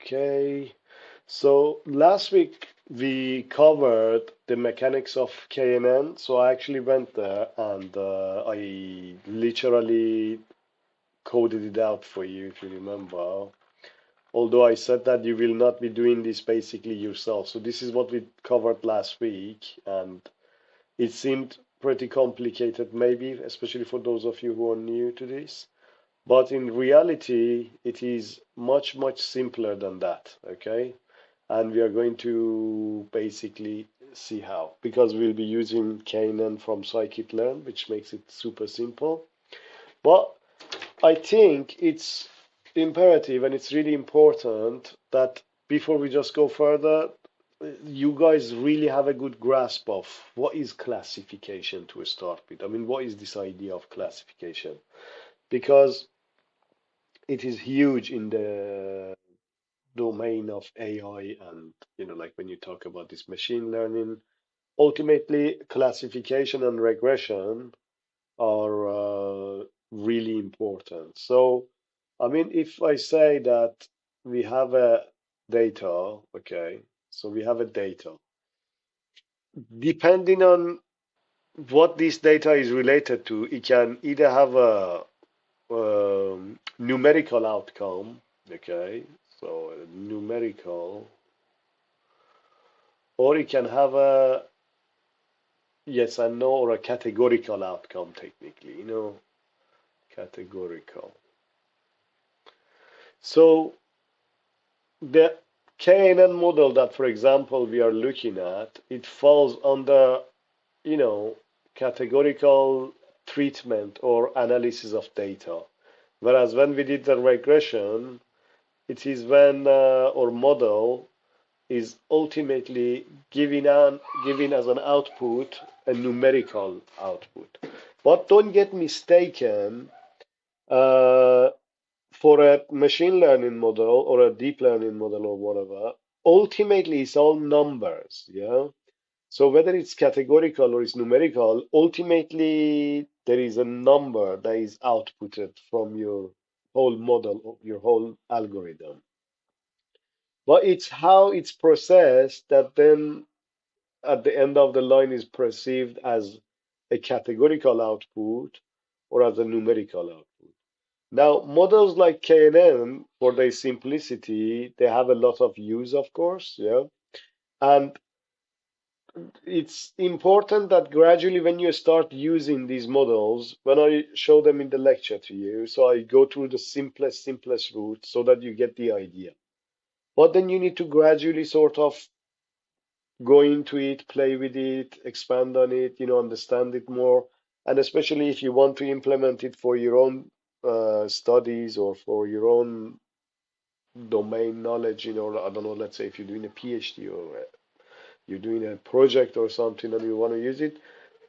Okay. So last week we covered the mechanics of KNN. So I actually went there and I literally coded it out for you, if you remember. Although I said that you will not be doing this basically yourself. So this is what we covered last week, and it seemed pretty complicated, maybe, especially for those of you who are new to this. But in reality, it is much, much simpler than that, okay? And we are going to basically see how, because we'll be using KNN from scikit-learn, which makes it super simple. But I think it's imperative and it's really important that before we just go further, you guys really have a good grasp of what is classification to start with. I mean, what is this idea of classification? Because it is huge in the domain of AI and, like when you talk about this machine learning, ultimately classification and regression are really important. So, I mean, if I say that we have a data, okay, so we have a data. Depending on what this data is related to, it can either have a numerical outcome, okay, so a numerical, or it can have a yes and no or a categorical outcome, technically, categorical. So the KNN model that, for example, we are looking at, it falls under, you know, categorical treatment or analysis of data. Whereas when we did the regression, it is when our model is ultimately giving as an output a numerical output. But don't get mistaken, uh, for a machine learning model or a deep learning model or whatever, ultimately it's all numbers, yeah? So whether it's categorical or it's numerical, ultimately there is a number that is outputted from your whole model, or your whole algorithm. But it's how it's processed that then at the end of the line is perceived as a categorical output or as a numerical output. Now, models like KNN, for their simplicity, they have a lot of use, of course, yeah. And it's important that gradually, when you start using these models, when I show them in the lecture to you, so I go through the simplest route so that you get the idea. But then you need to gradually sort of go into it, play with it, expand on it, understand it more. And especially if you want to implement it for your own studies or for your own domain knowledge, I don't know, let's say if you're doing a PhD or you're doing a project or something and you want to use it,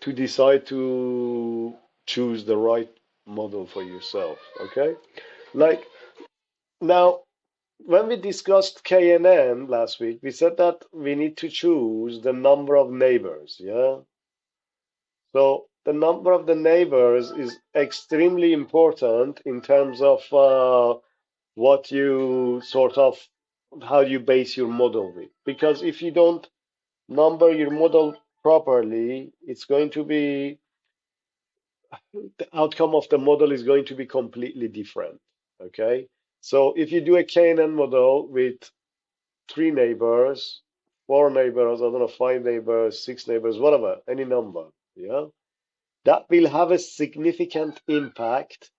to decide to choose the right model for yourself. Okay? Like now, when we discussed KNN last week, we said that we need to choose the number of neighbors. Yeah. So the number of the neighbors is extremely important in terms of what you sort of how you base your model with. Because if you don't number your model properly, it's going to be the outcome of the model is going to be completely different. Okay. So if you do a KNN model with three neighbors, four neighbors, I don't know, five neighbors, six neighbors, whatever, any number, yeah, that will have a significant impact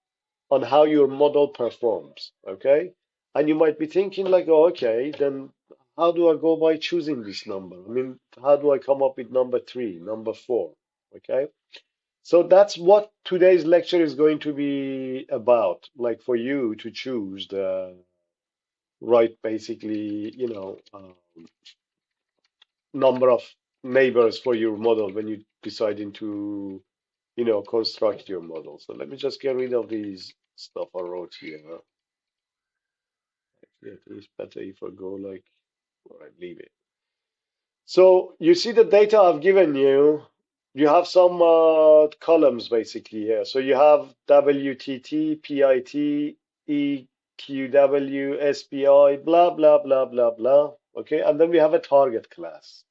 on how your model performs. Okay. And you might be thinking, like, oh, okay, then how do I go by choosing this number? I mean, how do I come up with number three, number four? Okay. So that's what today's lecture is going to be about, like for you to choose the right, basically, number of neighbors for your model when you're deciding to, construct your model. So let me just get rid of these stuff I wrote here. Actually, I think it's better if I go like, all right, leave it. So you see the data I've given you. You have some columns basically here. So you have WTT, PIT, QW, SPI, blah, blah, blah, blah, blah. Okay, and then we have a target class.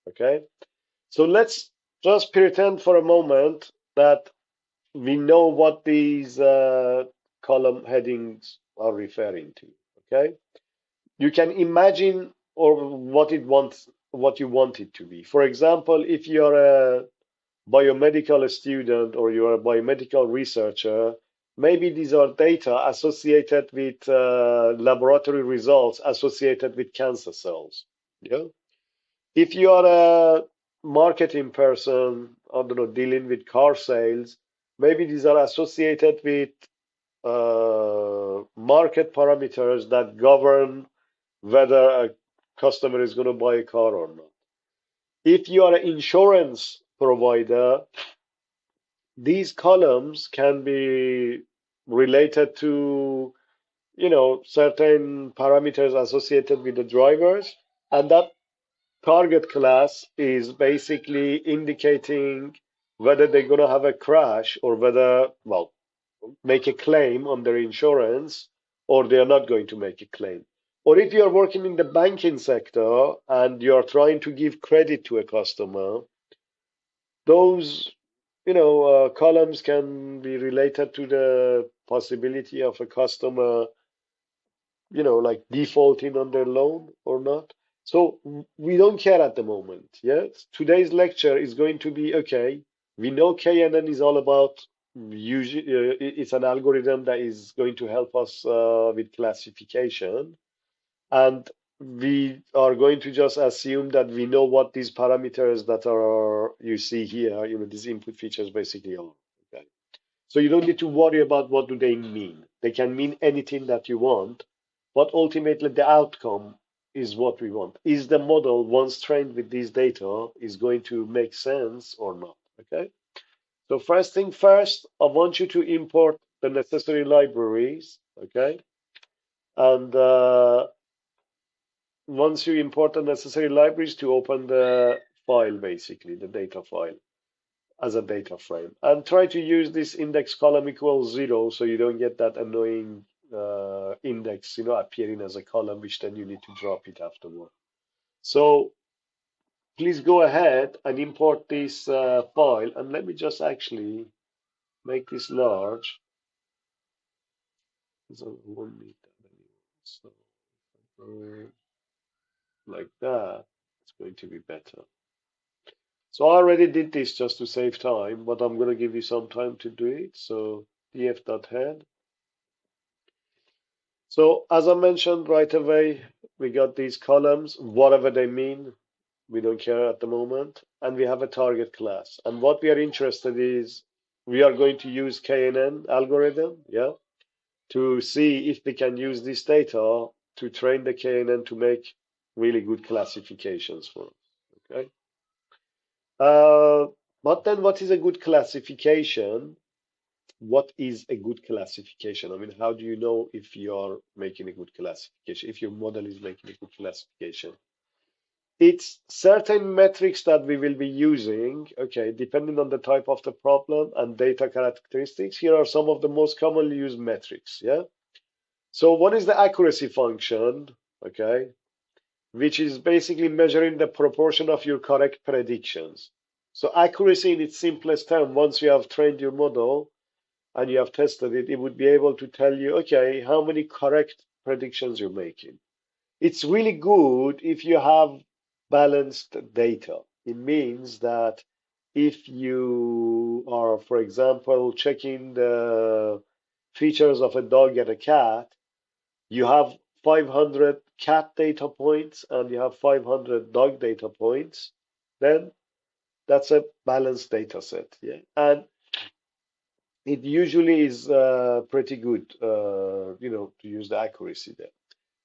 Okay, so let's just pretend for a moment that we know what these column headings are referring to. Okay, you can imagine or what you want it to be. For example, if you're a biomedical student or you're a biomedical researcher, maybe these are data associated with laboratory results associated with cancer cells. Yeah. If you are a marketing person, I don't know, dealing with car sales, maybe these are associated with market parameters that govern whether a customer is going to buy a car or not. If you are an insurance provider, these columns can be related to, certain parameters associated with the drivers, and that target class is basically indicating whether they're going to have a crash or whether, well, make a claim on their insurance or they are not going to make a claim. Or if you are working in the banking sector and you are trying to give credit to a customer, those, columns can be related to the possibility of a customer, like defaulting on their loan or not. So we don't care at the moment. Yes. Today's lecture is going to be okay. We know KNN is all about it's an algorithm that is going to help us with classification. And we are going to just assume that we know what these parameters that are you see here, these input features basically are. Okay. So you don't need to worry about what do they mean. They can mean anything that you want, but ultimately the outcome is what we want. Is the model, once trained with these data, is going to make sense or not? Okay. So first thing first, I want you to import the necessary libraries. Okay. And once you import the necessary libraries to open the file, basically, the data file as a data frame. And try to use this index column equals 0 so you don't get that annoying index, appearing as a column, which then you need to drop it afterward. So please go ahead and import this file. And let me just actually make this large. So I won't need that anymore. So like that, it's going to be better. So I already did this just to save time, but I'm going to give you some time to do it. So df.head. So as I mentioned right away, we got these columns, whatever they mean, we don't care at the moment. And we have a target class. And what we are interested is we are going to use KNN algorithm, yeah, to see if we can use this data to train the KNN to make really good classifications for us. Okay. Uh, but then what is a good classification? What is a good classification? I mean, how do you know if you're making a good classification, if your model is making a good classification? It's certain metrics that we will be using, okay, depending on the type of the problem and data characteristics. Here are some of the most commonly used metrics, yeah? So one is the accuracy function, okay, which is basically measuring the proportion of your correct predictions. So accuracy in its simplest term, once you have trained your model, and you have tested it, it would be able to tell you, okay, how many correct predictions you're making. It's really good if you have balanced data. It means that if you are, for example, checking the features of a dog and a cat, you have 500 cat data points and you have 500 dog data points, then that's a balanced data set. Yeah. And it usually is pretty good, to use the accuracy there.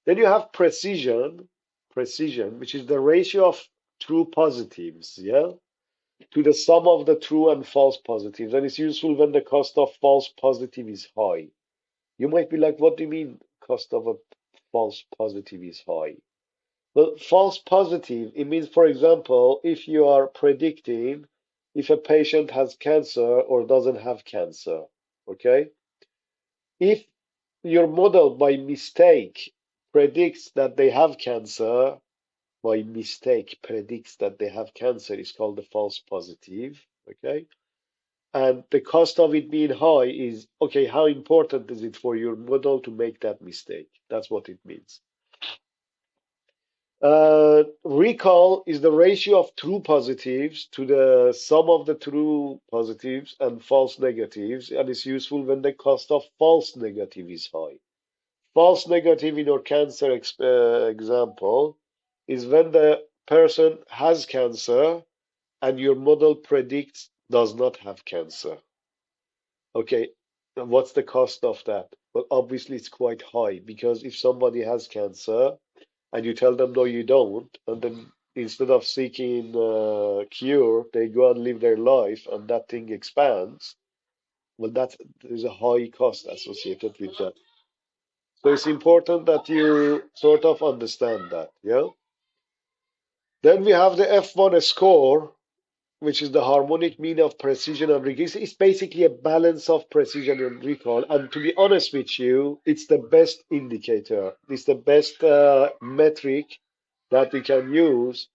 Then you have precision, which is the ratio of true positives, yeah, to the sum of the true and false positives. And it's useful when the cost of false positive is high. You might be like, what do you mean cost of a false positive is high? Well, false positive, it means, for example, if you are predicting if a patient has cancer or doesn't have cancer, okay? If your model by mistake predicts that they have cancer, by mistake predicts that they have cancer is called the false positive. Okay. And the cost of it being high is, okay, how important is it for your model to make that mistake? That's what it means. Recall is the ratio of true positives to the sum of the true positives and false negatives, and is useful when the cost of false negative is high. False negative in your cancer example is when the person has cancer and your model predicts does not have cancer. Okay, and what's the cost of that? Well, obviously it's quite high because if somebody has cancer and you tell them no, you don't, and then instead of seeking cure, they go and live their life, and that thing expands. Well, there's a high cost associated with that. So it's important that you sort of understand that, yeah? Then we have the F1 score, which is the harmonic mean of precision and recall. It's basically a balance of precision and recall. And to be honest with you, it's the best indicator. It's the best metric that we can use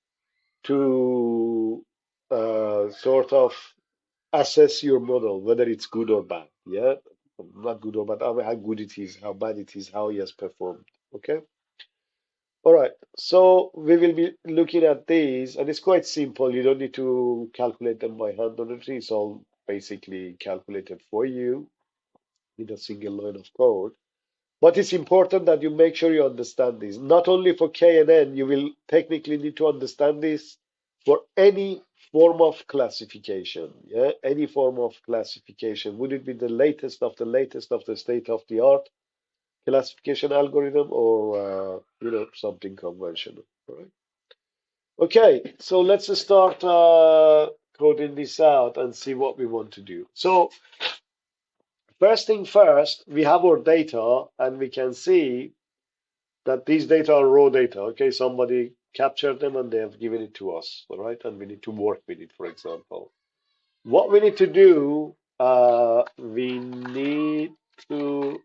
to sort of assess your model, whether it's good or bad. Yeah, not good or bad, how good it is, how bad it is, how he has performed. Okay. All right. So we will be looking at these, and it's quite simple. You don't need to calculate them by hand or anything. It's all basically calculated for you in a single line of code. But it's important that you make sure you understand this. Not only for KNN, you will technically need to understand this for any form of classification. Yeah, any form of classification. Would it be the latest of the state of the art classification algorithm, or something conventional? All right. Okay, so let's start coding this out and see what we want to do. So first thing first, we have our data, and we can see that these data are raw data. Okay, somebody captured them and they have given it to us, all right? And we need to work with it, for example. What we need to do, we need to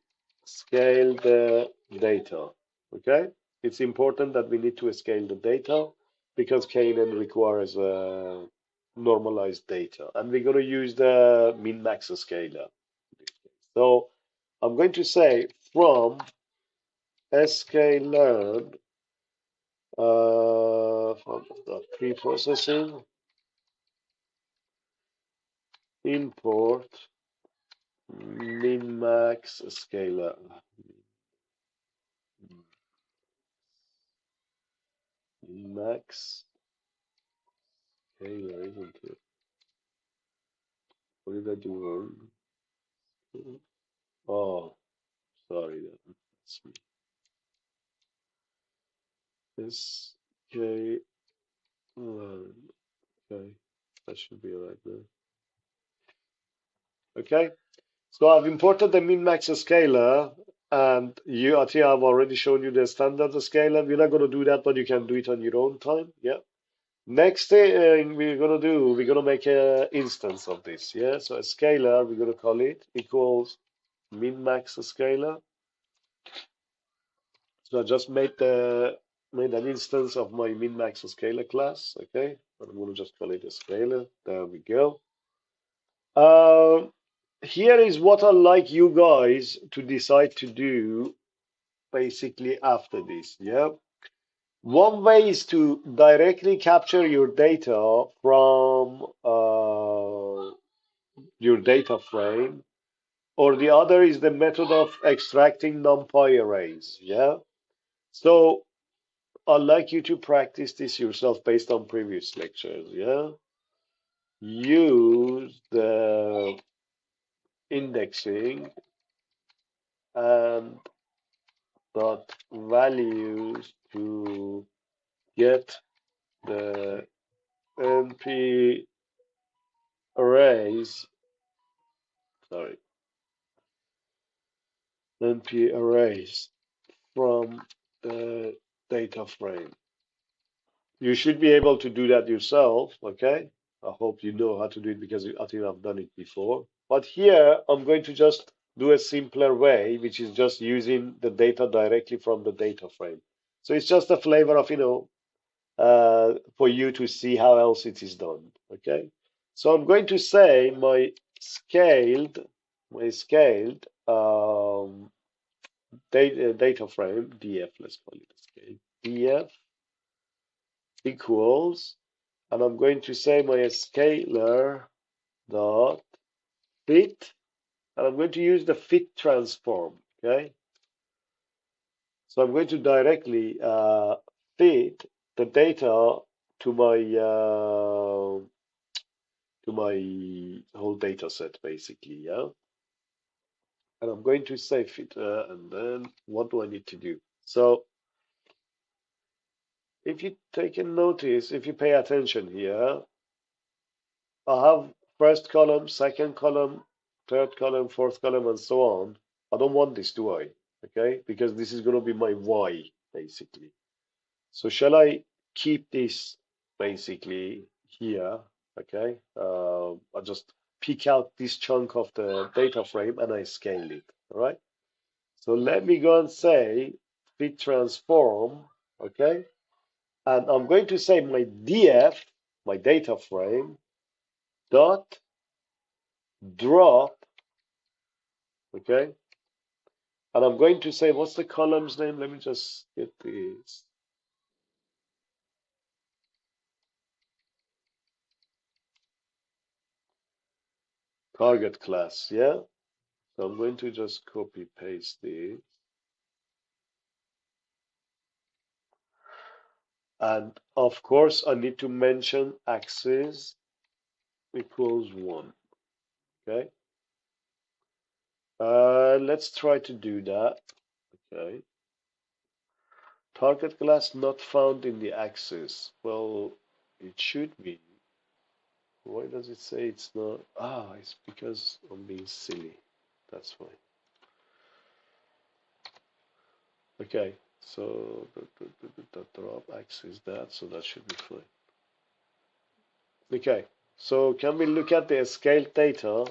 scale the data, okay? It's important that we need to scale the data because KNN requires normalized data. And we're going to use the min-max scaler. So I'm going to say from sklearn from the pre-processing import min-max scaler. Max scaler, isn't it? What did I do wrong? Oh, sorry, that's me. SK learn. Okay, that should be right now. Okay, so I've imported the min-max scaler, and I think I've already shown you the standard scaler. We're not going to do that, but you can do it on your own time. Yeah. Next thing we're gonna do, we're gonna make an instance of this. Yeah, so a scalar, we're gonna call it equals min-max scalar. So I just made an instance of my min-max scalar class. Okay, I'm gonna just call it a scalar. There we go. Um, Here is what I'd like you guys to decide to do basically after this. Yeah. One way is to directly capture your data from your data frame, or the other is the method of extracting numpy arrays. Yeah. So I'd like you to practice this yourself based on previous lectures. Yeah. Use the indexing and dot values to get the NP arrays, sorry, NP arrays from the data frame. You should be able to do that yourself, okay? I hope you know how to do it because I think I've done it before. But here, I'm going to just do a simpler way, which is just using the data directly from the data frame. So it's just a flavor of, for you to see how else it is done. Okay. So I'm going to say my scaled data frame, df, let's call it a scale, df equals, and I'm going to say my scalar dot fit, and I'm going to use the fit transform. Okay. So I'm going to directly fit the data to my whole data set, basically, yeah. And I'm going to say fit, and then what do I need to do? So if you take a notice, if you pay attention here, I have first column, second column, third column, fourth column, and so on. I don't want this, do I? Okay, because this is going to be my y, basically. So shall I keep this basically here? Okay, I just pick out this chunk of the data frame and I scale it. All right. So let me go and say fit transform. Okay, and I'm going to say my df, my data frame dot drop. Okay, and I'm going to say what's the column's name? Let me just get this. Target class. Yeah. So I'm going to just copy paste this. And of course, I need to mention axis equals 1. Okay. Let's try to do that. Okay. Target class not found in the axis. Well, it should be. Why does it say it's not? Ah, it's because I'm being silly. That's fine. Okay. So the drop axis that, so that should be fine. Okay. So can we look at the scale data?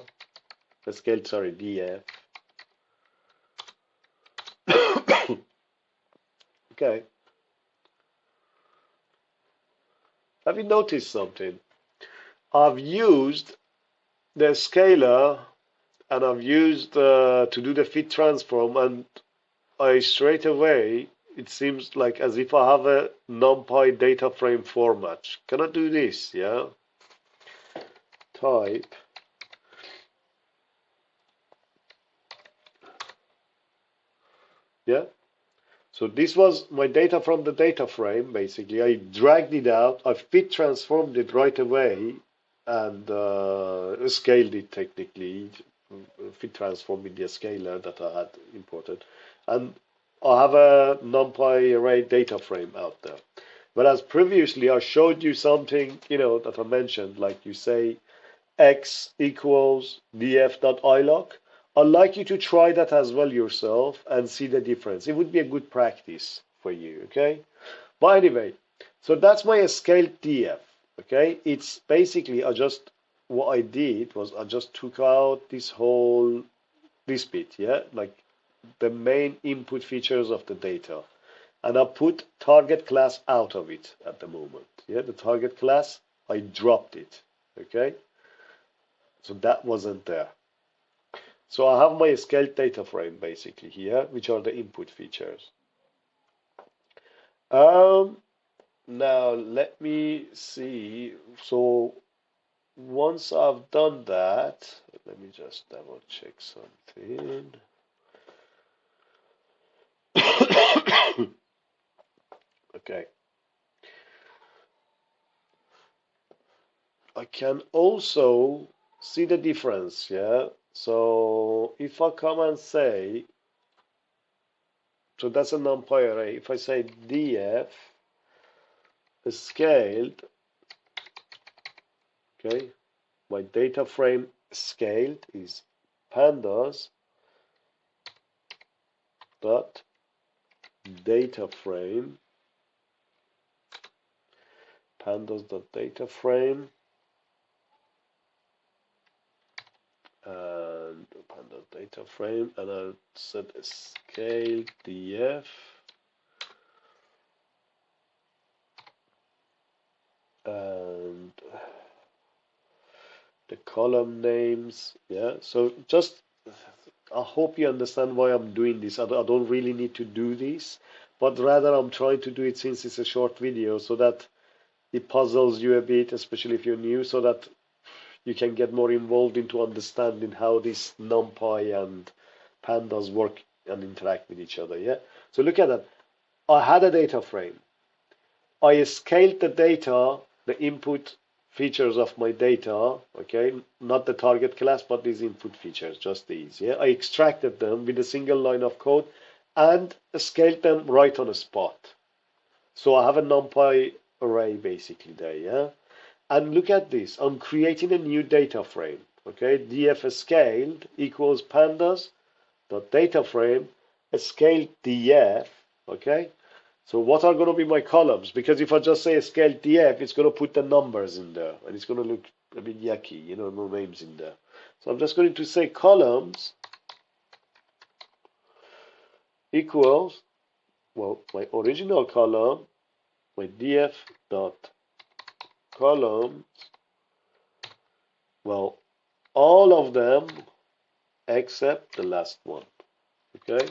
The scale, sorry, df. Okay. Have you noticed something? I've used the scalar and I've used to do the fit transform, and I straight away, it seems like as if I have a NumPy data frame format. Can I do this? Yeah. Type. Yeah. So this was my data from the data frame, basically. I dragged it out, I fit transformed it right away, and scaled it technically, fit transform with the scalar that I had imported. And I have a NumPy array data frame out there. Whereas previously I showed you something, that I mentioned, like you say x equals df.ilog. I'd like you to try that as well yourself and see the difference. It would be a good practice for you, okay? But anyway, so that's my scaled df, okay? It's basically what I did was I just took out this bit, yeah? Like the main input features of the data. And I put target class out of it at the moment. Yeah, the target class, I dropped it, okay? So that wasn't there. So I have my scaled data frame basically here, which are the input features. Um, Now let me see. So once I've done that, let me just double check something. Okay. I can also see the difference, yeah? So if I come and say, so that's a NumPy array. If I say df scaled, okay, my data frame scaled is pandas dot data frame, pandas dot data frame, and and pandas data frame, and I'll set a scale df, and the column names. Yeah, so just I hope you understand why I'm doing this. I don't really need to do this, but rather I'm trying to do it since it's a short video so that it puzzles you a bit, especially if you're new, so that you can get more involved into understanding how this NumPy and pandas work and interact with each other. Yeah. So look at that. I had a data frame. I scaled the data, the input features of my data, okay, not the target class, but these input features, just these. Yeah, I extracted them with a single line of code and scaled them right on the spot. So I have a NumPy array basically there. Yeah, and look at this. I'm creating a new data frame. Okay, df scaled equals pandas dot data frame scaled df. Okay, so what are going to be my columns? Because if I just say scale df, it's going to put the numbers in there, and it's going to look a bit yucky, you know, no names in there. So I'm just going to say columns equals, well, my original column, my df dot column, well, all of them except the last one. Okay.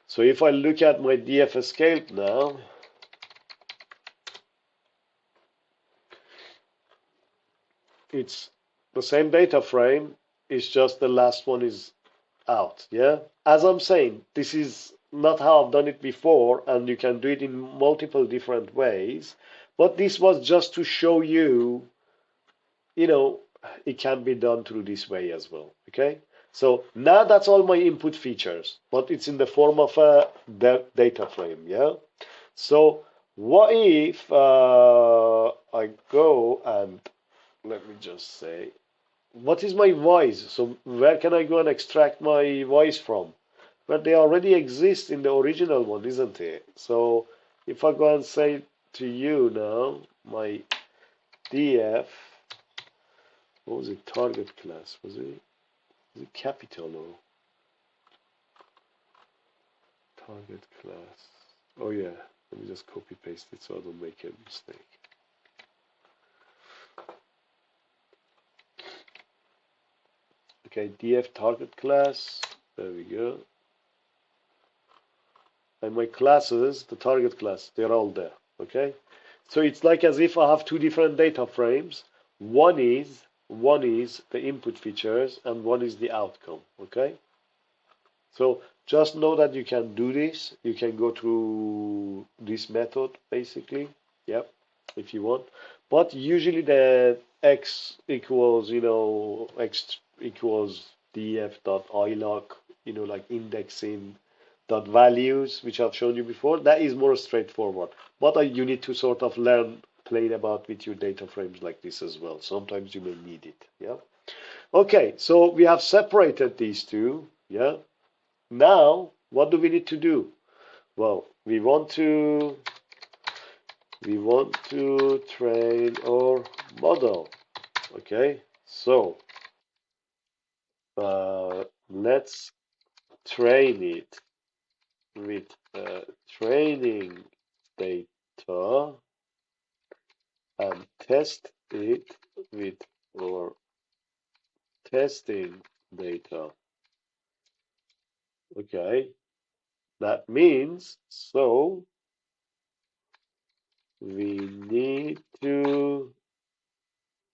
So if I look at my df scaled now, it's the same data frame. It's just the last one is out. Yeah. As I'm saying, this is not how I've done it before, and you can do it in multiple different ways. But this was just to show you, you know, it can be done through this way as well. Okay. So now that's all my input features, but it's in the form of a data frame. Yeah. So what if I go and let me just say, what is my voice? So where can I go and extract my voice from? But they already exist in the original one, isn't it? So if I go and say to you now, my df, what was it, target class? Was it capital or target class? Oh yeah, let me just copy paste it so I don't make a mistake. Okay, df target class, there we go. And my classes, the target class, they're all there. Okay, so it's like as if I have two different data frames. One is the input features, and one is the outcome. Okay, so just know that you can do this. You can go through this method basically. Yep, if you want. But usually the x equals, x equals df dot iloc, like indexing dot values, which I've shown you before. That is more straightforward. But you need to sort of learn playing about with your data frames like this as well. Sometimes you may need it. Yeah. Okay, so we have separated these two. Yeah. Now, what do we need to do? Well, we want to train our model. Okay, so let's train it with training data and test it with our testing data. Okay, that means so we need to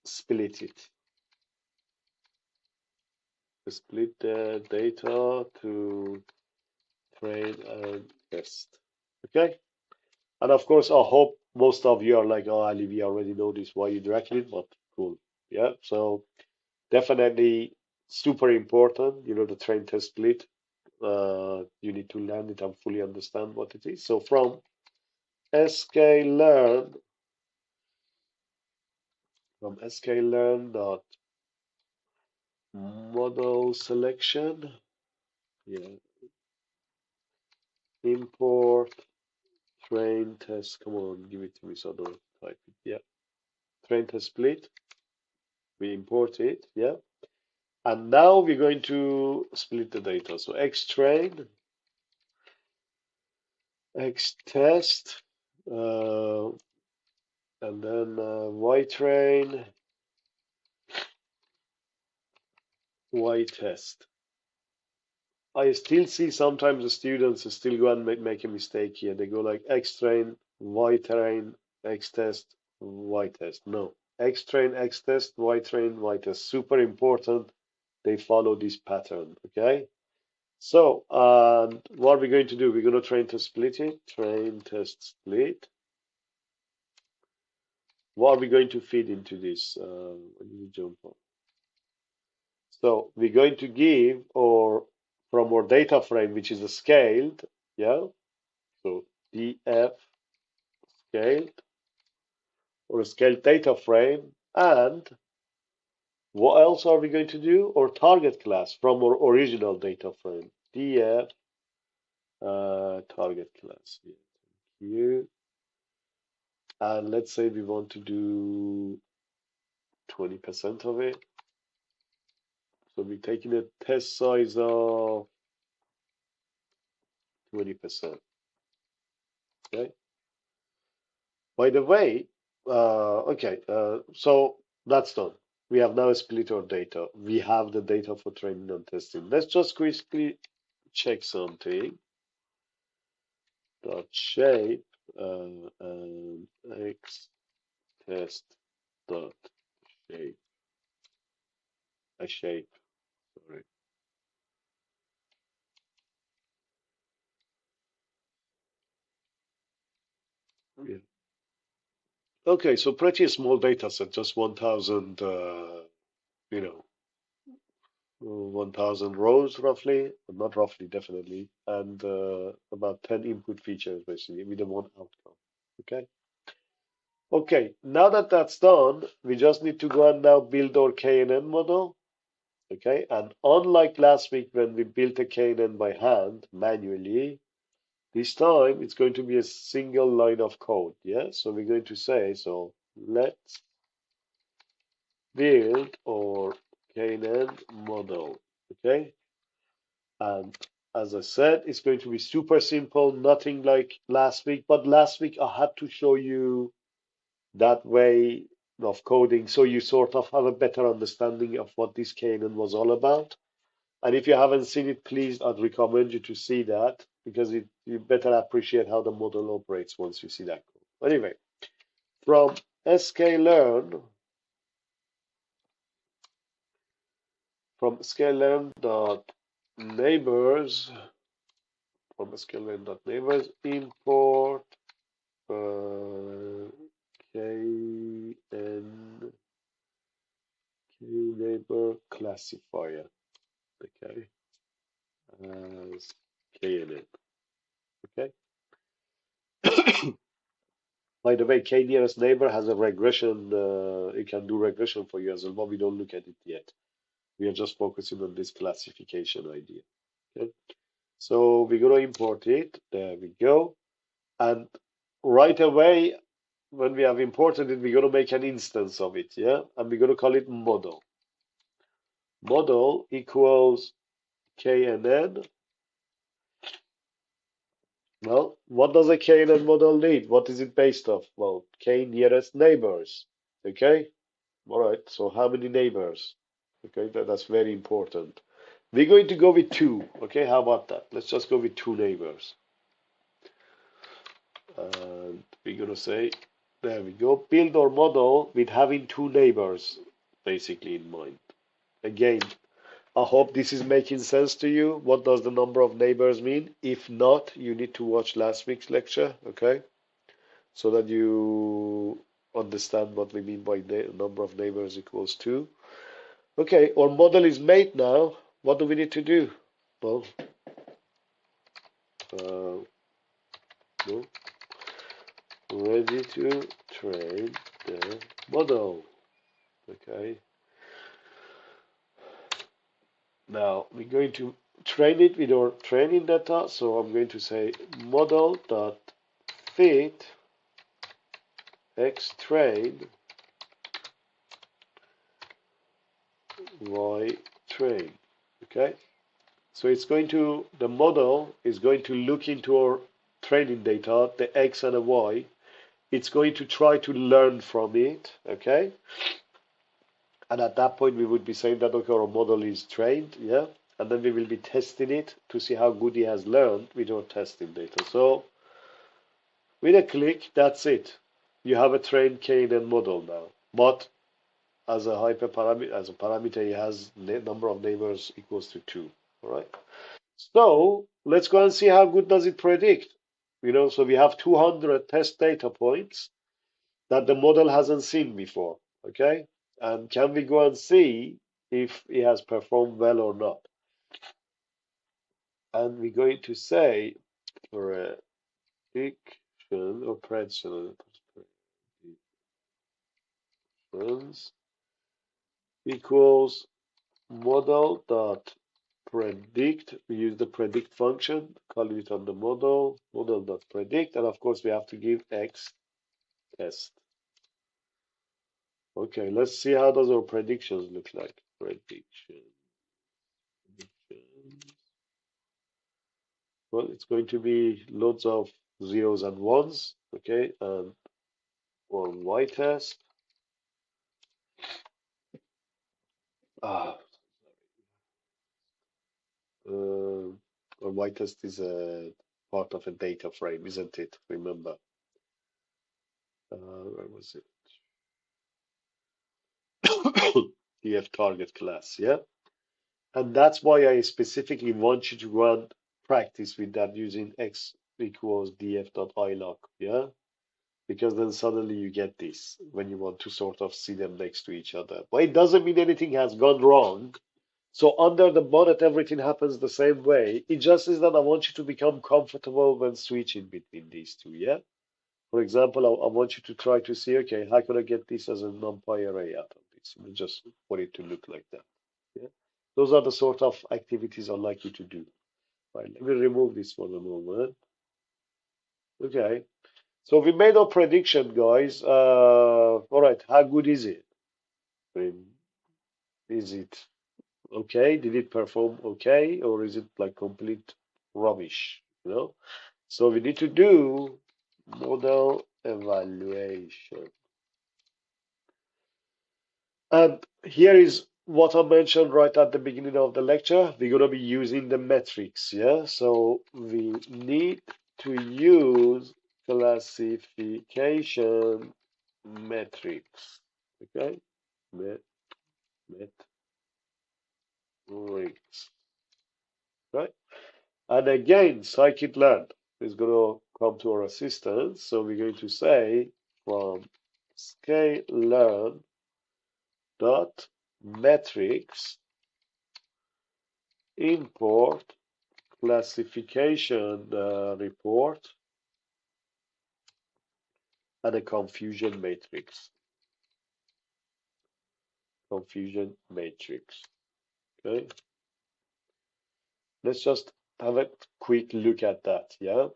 split it. Split the data to train and test. Okay, and of course, I hope most of you are like, oh, Ali, we already know this, why you directly, but cool. Yeah, so definitely super important, the train test split. You need to learn it and fully understand what it is. So sklearn, from sklearn dot model selection, yeah, import train test. Come on, give it to me so I don't type it. Yeah, train test split. We import it, yeah. And now we're going to split the data. So X train, X test, uh, and then Y train, Y test. I still see sometimes the students still go and make a mistake here. They go like X train, Y train, X test, Y test. No. X train, X test, Y train, Y test. Super important. They follow this pattern. Okay. So, what are we going to do? We're going to train to split it. Train test split. What are we going to feed into this? Let me jump on. So we're going to give, or from our data frame, which is a scaled, yeah. So df scaled or a scaled data frame, and what else are we going to do? Or target class from our original data frame, df target class. Yeah, thank you. And let's say we want to do 20% of it. So we're taking a test size of 20%. Okay. By the way, okay, so that's done. We have now split our data. We have the data for training and testing. Let's just quickly check something. Dot shape and x test dot shape. A shape. Sorry. Yeah. Okay, so pretty small data set, just 1,000. You know, 1,000 rows roughly, not roughly, definitely, and about 10 input features basically with the one outcome. Okay. Okay, now that that's done, we just need to go and now build our KNN model. Okay, and unlike last week when we built a KNN by hand manually, this time it's going to be a single line of code. Yeah, so we're going to say, so let's build our KNN model. Okay. And as I said, it's going to be super simple, nothing like last week. But last week I had to show you that way of coding so you sort of have a better understanding of what this KNN was all about. And if you haven't seen it, please, I'd recommend you to see that because you better appreciate how the model operates once you see that code. Anyway, from sklearn, from sklearn dot neighbors, from sklearn dot neighbors, import KN neighbor classifier. Okay, as KNN. Okay. By the way, K nearest neighbor has a regression. It can do regression for you as well, but we don't look at it yet. We are just focusing on this classification idea. Okay. So we're gonna import it. There we go. And right away, when we have imported it, we're gonna make an instance of it. Yeah, and we're gonna call it model. Model equals KNN. Well, what does a KNN model need? What is it based off? Well, K nearest neighbors. Okay? All right. So how many neighbors? Okay, that's very important. We're going to go with two. Okay, how about that? Let's just go with two neighbors. And we're gonna say, there we go. Build our model with having two neighbors basically in mind. Again, I hope this is making sense to you. What does the number of neighbors mean? If not, you need to watch last week's lecture, okay? So that you understand what we mean by number of neighbors equals two. Okay, our model is made now. What do we need to do? Well, no, ready to train the model. Okay. Now we're going to train it with our training data. So I'm going to say model dot fit x train Y train. Okay, so the model is going to look into our training data, the X and the Y. It's going to try to learn from it. Okay, and at that point we would be saying that okay, our model is trained, yeah, and then we will be testing it to see how good he has learned with our testing data. So with a click, that's it. You have a trained KNN model now. But as a hyperparameter, as a parameter, it has number of neighbors equals to 2. All right. So let's go and see how good does it predict. So we have 200 test data points that the model hasn't seen before. Okay. And can we go and see if it has performed well or not? And we're going to say prediction or predictions equals model dot predict. We use the predict function, call it on the model dot predict, and of course we have to give x test. Okay, let's see how does our predictions look like. Prediction. Well, it's going to be loads of zeros and ones, okay, and one y test. Ah, or y test is a part of a data frame, isn't it? Remember, where was it? df target class, yeah. And that's why I specifically want you to run practice with that using x equals df.ilock, yeah? Because then suddenly you get this when you want to sort of see them next to each other. But it doesn't mean anything has gone wrong. So under the bonnet, everything happens the same way. It just is that I want you to become comfortable when switching between these two, yeah? For example, I want you to try to see, okay, how can I get this as a numpy array out of this? And just for it to look like that. Yeah. Those are the sort of activities I'd like you to do. Right, let me remove this for the moment. Okay. So we made our prediction, guys. All right, how good is it? I mean, is it okay? Did it perform okay? Or is it like complete rubbish? So we need to do model evaluation. And here is what I mentioned right at the beginning of the lecture. We're going to be using the metrics, yeah? So we need to use classification metrics, okay? Metrics, right? And again, scikit-learn is going to come to our assistance. So we're going to say from scikit-learn dot metrics import classification report and a confusion matrix. Confusion matrix. Okay. Let's just have a quick look at that. Yeah.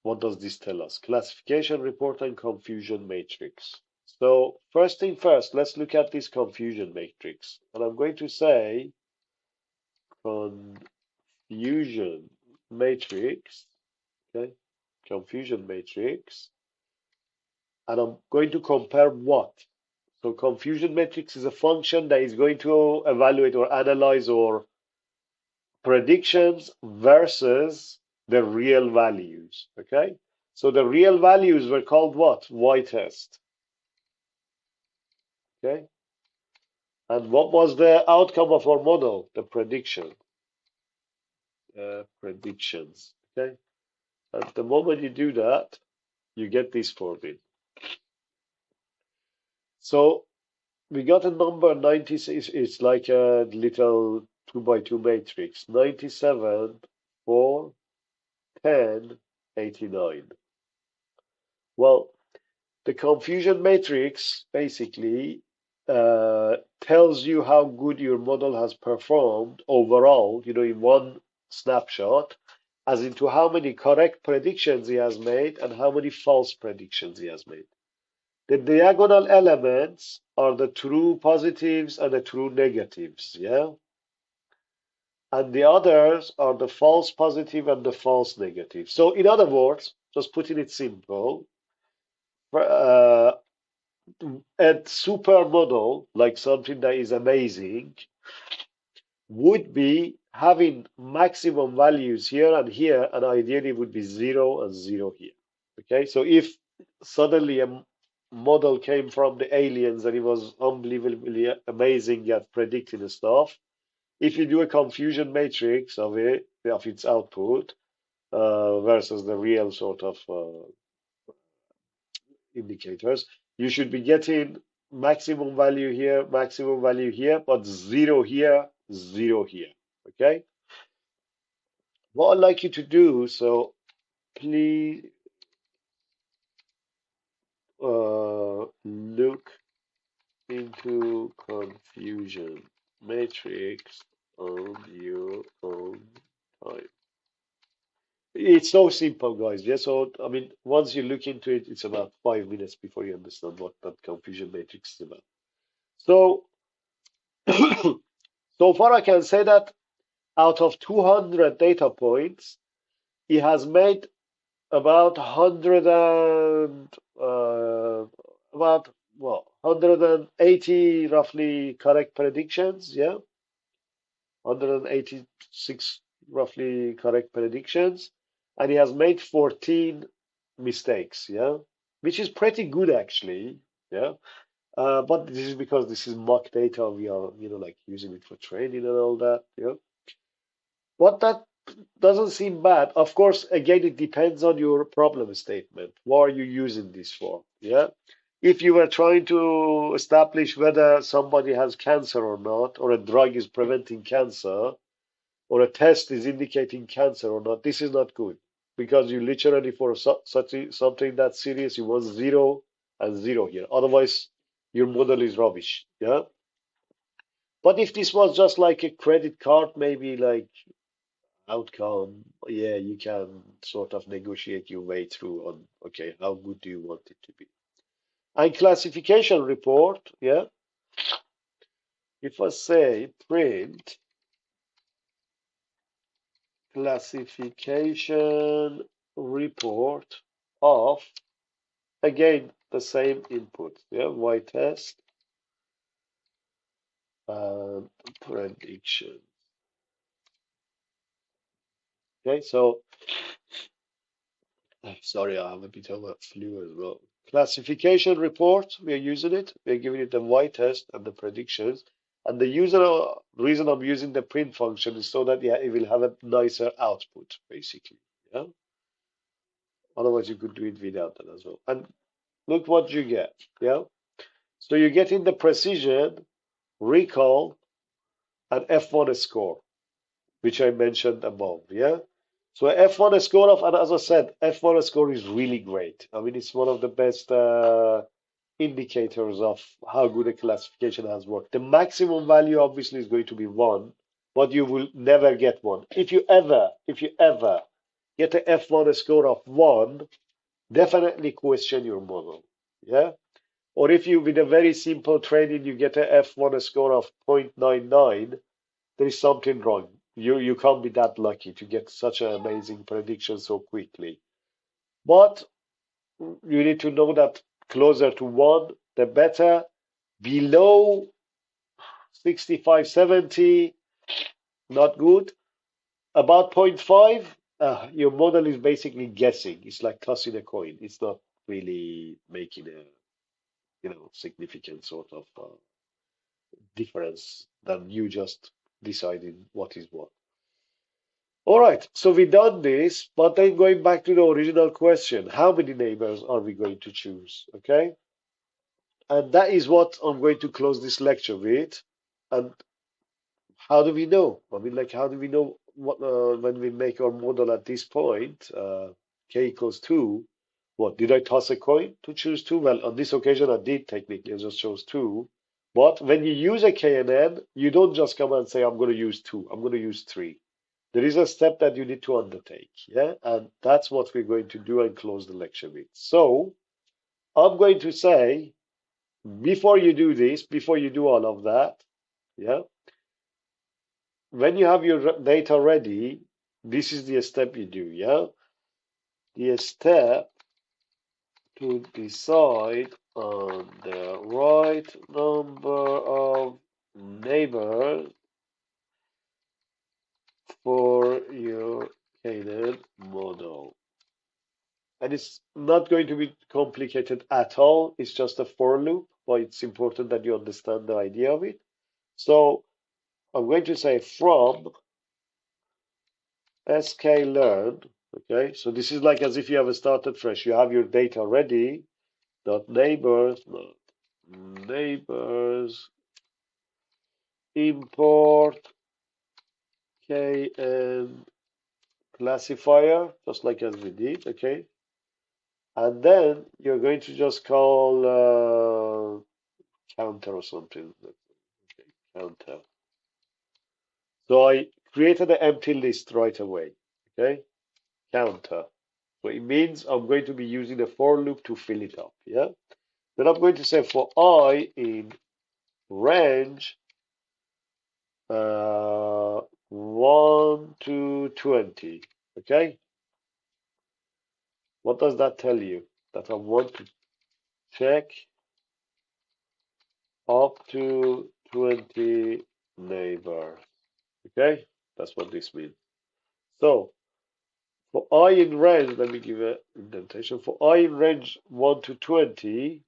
What does this tell us? Classification report and confusion matrix. So first thing first, let's look at this confusion matrix. And I'm going to say confusion matrix. Okay. Confusion matrix. And I'm going to compare what? So confusion matrix is a function that is going to evaluate or analyze our predictions versus the real values. Okay. So the real values were called what? Y test. Okay. And what was the outcome of our model? The prediction. Predictions. Okay. At the moment you do that, you get this formula. So we got a number 96. It's like a little 2 by 2 matrix. 97, 4, 10, 89. Well, the confusion matrix basically tells you how good your model has performed overall, in one snapshot, as into how many correct predictions he has made and how many false predictions he has made. The diagonal elements are the true positives and the true negatives, yeah? And the others are the false positive and the false negative. So in other words, just putting it simple, uh, a supermodel, like something that is amazing, would be having maximum values here and here, and ideally would be 0 and 0 here. Okay, so if suddenly a model came from the aliens and it was unbelievably amazing at predicting the stuff, if you do a confusion matrix of it, of its output, versus the real sort of indicators, you should be getting maximum value here, but 0 here, 0 here. Okay? What I'd like you to do, so please look into confusion matrix on your own time. It's so simple, guys. Yeah, so I mean, once you look into it, it's about 5 minutes before you understand what that confusion matrix is about. So, so far I can say that out of 200 data points, he has made about 100 and about well 180 roughly correct predictions. Yeah, 186 roughly correct predictions, and he has made 14 mistakes. Yeah, which is pretty good actually. Yeah. But this is because this is mock data. We are, like using it for training and all that. Yeah. But that doesn't seem bad. Of course, again, it depends on your problem statement. What are you using this for? Yeah. If you were trying to establish whether somebody has cancer or not, or a drug is preventing cancer, or a test is indicating cancer or not, this is not good because you literally for something that serious, you want 0 and 0 here. Otherwise, your model is rubbish. Yeah. But if this was just like a credit card, maybe like outcome, yeah, you can sort of negotiate your way through on, okay, how good do you want it to be? And classification report, yeah, if I say print classification report of, again, the same input, yeah, y test and prediction. Okay, so sorry, I have a bit of a flu as well. Classification report, we are using it. We are giving it the y test and the predictions. And the reason I'm using the print function is so that, yeah, it will have a nicer output, basically. Yeah. Otherwise, you could do it without that as well. And look what you get. Yeah. So you're getting the precision, recall, and F1 score, which I mentioned above. Yeah. So F1 score of, and as I said, F1 score is really great. I mean, it's one of the best indicators of how good a classification has worked. The maximum value obviously is going to be 1, but you will never get 1. If you ever get a F1 score of 1, definitely question your model. Yeah. Or if you, with a very simple training, you get a F1 score of 0.99, there is something wrong. You can't be that lucky to get such an amazing prediction so quickly. But you need to know that closer to 1, the better. Below 65, 70, not good. About zero point 0.5, your model is basically guessing. It's like tossing a coin. It's not really making a, significant sort of difference than you just deciding what is what. All right, so we done this, but then going back to the original question, how many neighbors are we going to choose? Okay, and that is what I'm going to close this lecture with. And how do we know? I mean, like, how do we know what when we make our model at this point, k equals 2, what, did I toss a coin to choose 2? Well, on this occasion, I did technically, I just chose 2. But when you use a KNN, you don't just come and say, I'm going to use 2, I'm going to use 3. There is a step that you need to undertake, yeah? And that's what we're going to do and close the lecture with. So, I'm going to say, before you do this, before you do all of that, yeah, when you have your data ready, this is the step you do, yeah? The step to decide on the right number of neighbors for your KNN model. And it's not going to be complicated at all. It's just a for loop, but it's important that you understand the idea of it. So I'm going to say from sklearn, okay? So this is like as if you have started fresh. You have your data ready, dot neighbors, neighbors, import KN classifier, just like as we did, okay? And then you're going to just call counter or something. Okay, counter. So I created an empty list right away. Okay, counter. So it means I'm going to be using a for loop to fill it up. Yeah. Then I'm going to say for I in range 1 to 20. Okay. What does that tell you? That I want to check up to 20 neighbors. Okay, that's what this means. So for I in range, let me give an indentation. For I in range 1 to 20,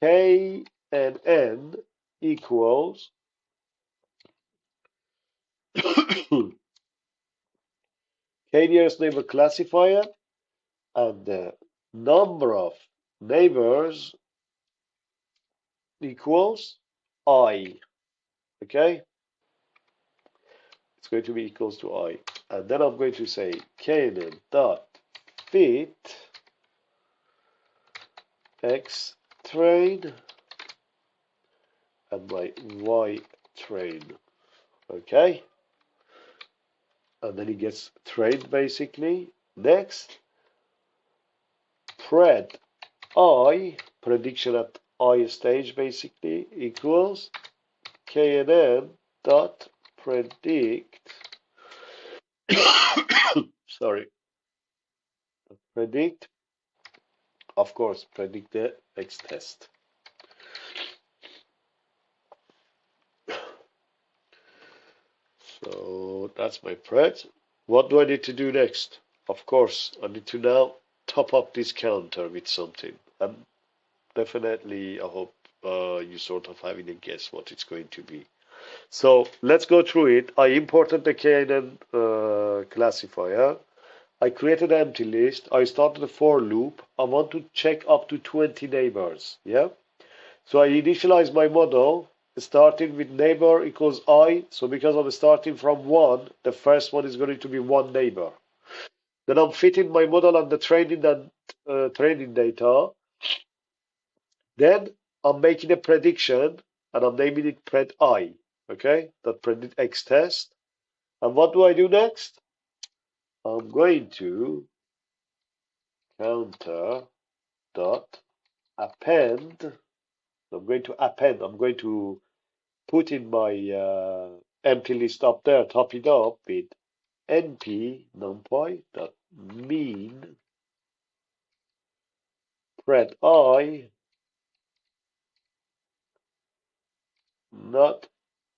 K and N equals K nearest neighbor classifier and the number of neighbors equals I. Okay, it's going to be equals to I. And then I'm going to say KNN dot fit X train and my Y train. Okay, and then it gets trained basically. Next, pred I, prediction at I stage basically, equals KNN dot predict, sorry, predict, of course, predict the X test. So that's my pred. What do I need to do next? Of course, I need to now top up this counter with something. And definitely, I hope you sort of having a guess what it's going to be. So let's go through it. I imported the KNN classifier. I created an empty list. I started a for loop. I want to check up to 20 neighbors. Yeah. So I initialize my model starting with neighbor equals I. So because I'm starting from one, the first one is going to be one neighbor. Then I'm fitting my model on the training and training data. Then I'm making a prediction and I'm naming it pred I. Okay, that predict X test. And what do I do next? I'm going to counter dot append. I'm going to append. I'm going to put in my empty list up there, top it up with np numpy dot mean pred I not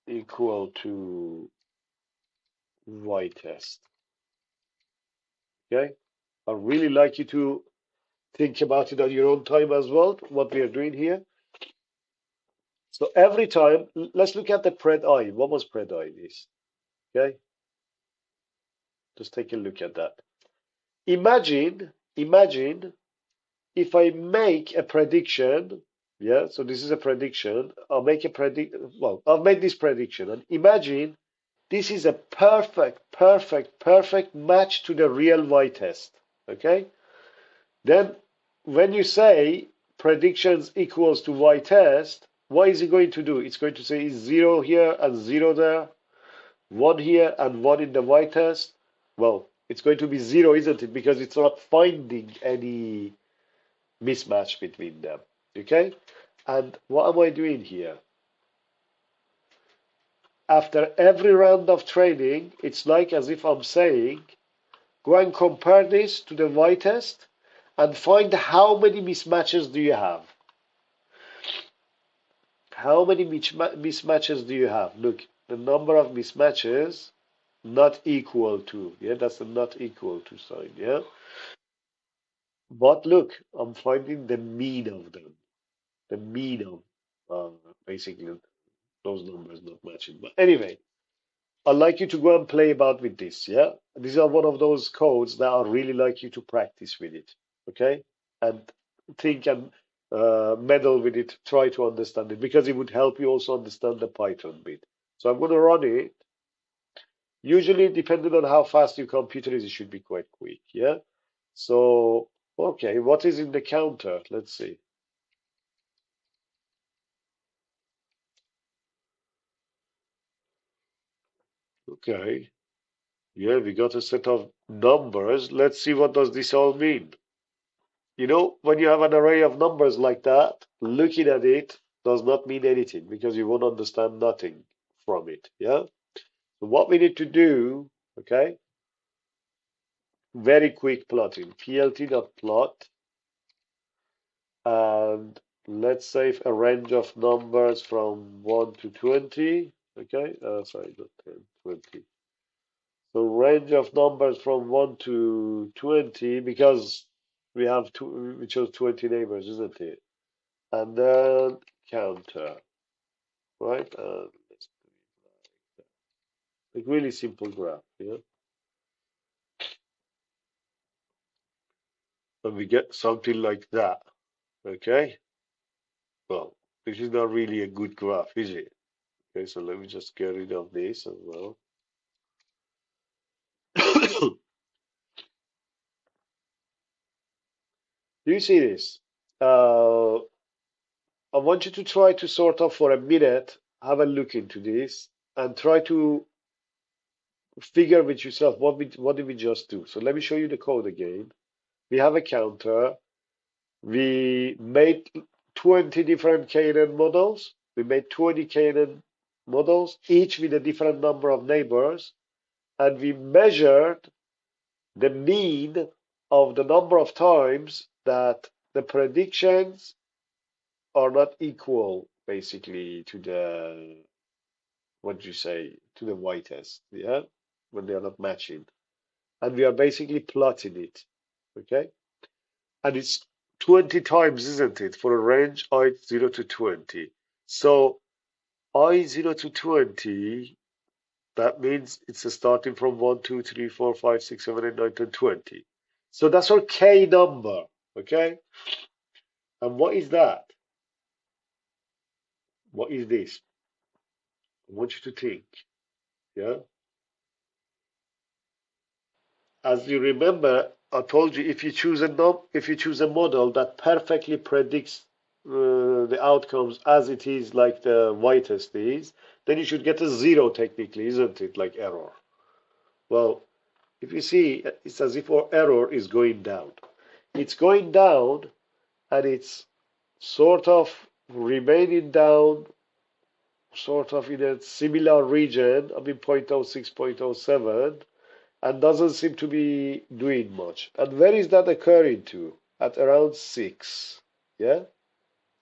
equal to y test. Okay, I really like you to think about it on your own time as well, what we are doing here. So every time, let's look at the pred I. What was pred I this? Okay, just take a look at that. Imagine if I make a prediction, yeah, so this is a prediction. I'll make a well, I've made this prediction, and imagine this is a perfect match to the real Y test. Okay? Then when you say predictions equals to Y test, what is it going to do? It's going to say is 0 here and 0 there, 1 here and 1 in the Y test. Well, it's going to be 0, isn't it? Because it's not finding any mismatch between them. Okay? And what am I doing here? After every round of training, it's like as if I'm saying, go and compare this to the y-test and find how many mismatches do you have. How many mismatches do you have? Look, the number of mismatches not equal to. Yeah, that's the not equal to sign. Yeah. But look, I'm finding the mean of them. The mean of basically those numbers not matching. But anyway, I'd like you to go and play about with this. Yeah. These are one of those codes that I really like you to practice with it. Okay. And think and meddle with it, try to understand it because it would help you also understand the Python bit. So I'm going to run it. Usually, depending on how fast your computer is, it should be quite quick. Yeah. So, okay, what is in the counter? Let's see. Okay. Yeah, we got a set of numbers. Let's see what does this all mean. You know, when you have an array of numbers like that, looking at it does not mean anything because you won't understand nothing from it. Yeah. So what we need to do, okay, very quick plotting. plt.plot, and let's say a range of numbers from 1 to 20. Okay, sorry, not 10, 20. So range of numbers from 1 to 20 because we chose 20 neighbors, isn't it? And then counter, right? Let's do like really simple graph, yeah? And we get something like that, okay? Well, this is not really a good graph, is it? Okay, so let me just get rid of this as well. Do you see this? Uh, I want you to try to sort of for a minute have a look into this and try to figure with yourself what did we just do. So let me show you the code again. We have a counter. We made 20 different KNN models. We made 20 KNN models, each with a different number of neighbors, and we measured the mean of the number of times that the predictions are not equal, basically, to the what do you say to the y-test, yeah, when they are not matching, and we are basically plotting it, okay, and it's 20 times, isn't it, for a range I 0 to 20. So I 0 to 20, that means it's starting from 1, 2, 3, 4, 5, 6, 7, 8, 9, 10, 20. So that's our K number, okay? And what is that? What is this? I want you to think, yeah? As you remember, I told you if you choose a model that perfectly predicts the outcomes as it is like the y-test is, then you should get a zero technically, isn't it? Like error. Well, if you see, it's as if our error is going down. It's going down and it's sort of remaining down, sort of in a similar region, I mean 0.06, 0.07, and doesn't seem to be doing much. And where is that occurring to? At around 6. Yeah?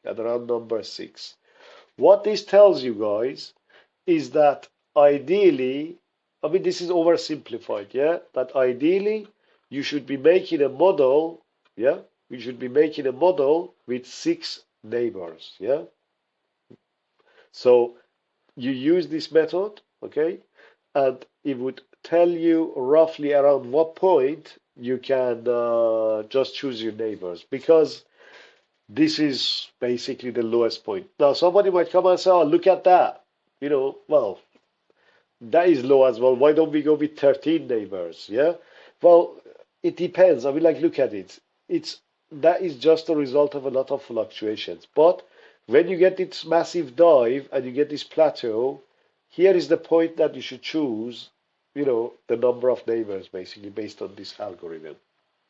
At around number 6. What this tells you guys is that ideally, I mean, this is oversimplified, yeah? That ideally, you should be making a model, yeah? You should be making a model with 6 neighbors, yeah? So you use this method, okay? And it would tell you roughly around what point you can just choose your neighbors because this is basically the lowest point. Now, somebody might come and say, oh, look at that. You know, well, that is low as well. Why don't we go with 13 neighbors? Yeah. Well, it depends. I mean, like, look at it. It's that is just a result of a lot of fluctuations. But when you get this massive dive and you get this plateau, here is the point that you should choose, you know, the number of neighbors basically based on this algorithm.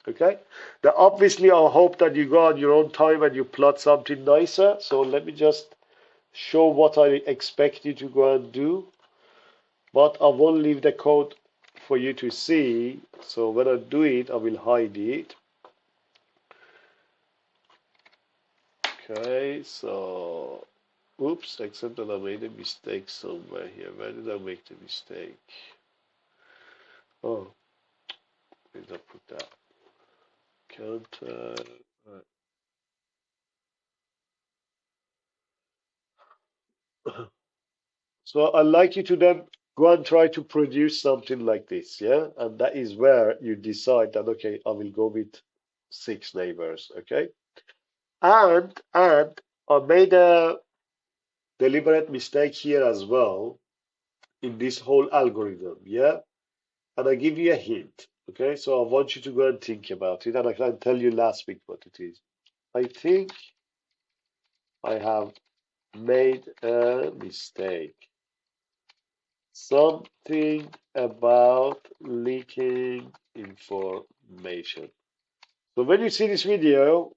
Okay. Now, obviously, I hope that you go on your own time and you plot something nicer. So let me just show what I expect you to go and do. But I won't leave the code for you to see. So when I do it, I will hide it. Okay, so oops, except that I made a mistake somewhere here. Where did I make the mistake? Oh, where did I put that? Counter. So I'd like you to then go and try to produce something like this, yeah? And that is where you decide that, okay, I will go with 6 neighbors, okay? And I made a deliberate mistake here as well in this whole algorithm, yeah? And I give you a hint, okay? So I want you to go and think about it, and I can tell you last week what it is. I think I have made a mistake. Something about leaking information. So when you see this video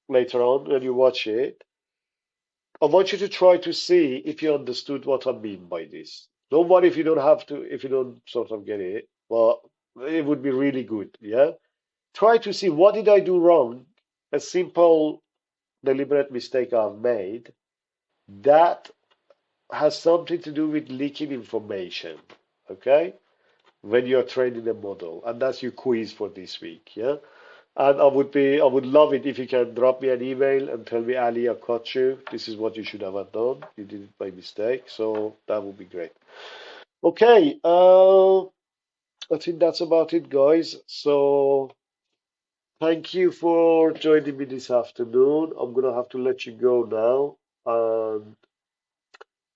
later on, when you watch it, I want you to try to see if you understood what I mean by this. Don't worry if you don't have to, if you don't sort of get it. Well, it would be really good, yeah? Try to see what did I do wrong, a simple deliberate mistake I've made that has something to do with leaking information, okay? When you're training a model, and that's your quiz for this week, yeah? And I would love it if you can drop me an email and tell me, Ali, I caught you. This is what you should have done. You did it by mistake, so that would be great. Okay, I think that's about it, guys. So thank you for joining me this afternoon. I'm gonna have to let you go now, and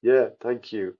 yeah, thank you.